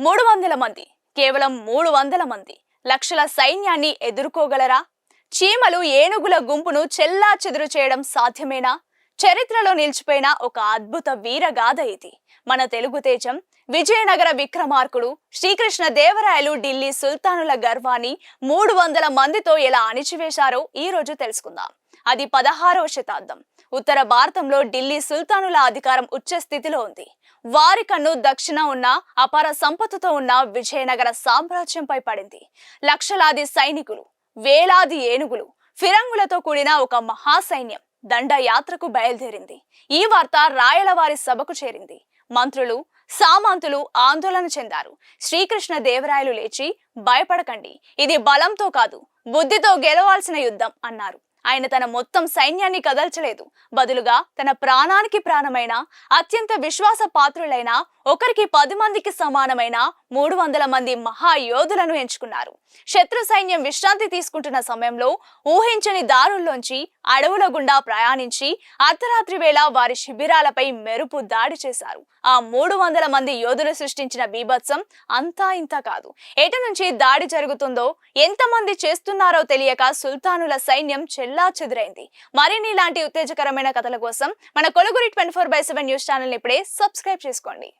300 మంది, కేవలం 300 మంది లక్షల సైన్యాన్ని ఎదుర్కోగలరా? చీమలు ఏనుగుల గుంపును చెల్లాచెదురు చేయడం సాధ్యమేనా? చరిత్రలో నిలిచిపోయిన ఒక అద్భుత వీరగాథ ఇది. మన తెలుగు తేజం విజయనగర విక్రమార్కుడు శ్రీకృష్ణ దేవరాయలు ఢిల్లీ సుల్తానుల గర్వాన్ని 300 మందితో ఎలా అణిచివేశారో ఈ రోజు తెలుసుకుందాం. అది 16వ శతాబ్దం. ఉత్తర భారతంలో ఢిల్లీ సుల్తానుల అధికారం ఉచ్చ స్థితిలో ఉంది. వారి కన్ను దక్షిణ ఉన్న అపార సంపత్తుతో ఉన్న విజయనగర సామ్రాజ్యంపై పడింది. లక్షలాది సైనికులు, వేలాది ఏనుగులు, ఫిరంగులతో కూడిన ఒక మహాసైన్యం దండయాత్రకు బయలుదేరింది. ఈ వార్త రాయలవారి సభకు చేరింది. మంత్రులు, సామంతులు ఆందోళన చెందారు. శ్రీకృష్ణ దేవరాయలు లేచి, భయపడకండి, ఇది బలంతో కాదు, బుద్ధితో గెలవాల్సిన యుద్ధం అన్నారు. ఆయన తన మొత్తం సైన్యాన్ని కదల్చలేదు. బదులుగా తన ప్రాణానికి ప్రాణమైన, అత్యంత విశ్వాస పాత్రులైన, ఒకరికి 10 మందికి సమానమైన 300 మంది మహాయోధులను ఎంచుకున్నారు. శత్రు సైన్యం విశ్రాంతి తీసుకుంటున్న సమయంలో ఊహించని దారుల్లోంచి అడవుల గుండా ప్రయాణించి అర్ధరాత్రి వేళ వారి శిబిరాలపై మెరుపు దాడి చేశారు. ఆ 300 మంది యోధులు సృష్టించిన బీభత్సం అంతా ఇంత కాదు. ఎటు నుంచి దాడి జరుగుతుందో, ఎంతమంది చేస్తున్నారో తెలియక సుల్తానుల సైన్యం చెల్లాచెదురైంది. మరిన్ని ఇలాంటి ఉత్తేజకరమైన కథల కోసం మన కొలుగురి 24/7 న్యూస్ ఛానల్ ఇప్పుడే సబ్స్క్రైబ్ చేసుకోండి.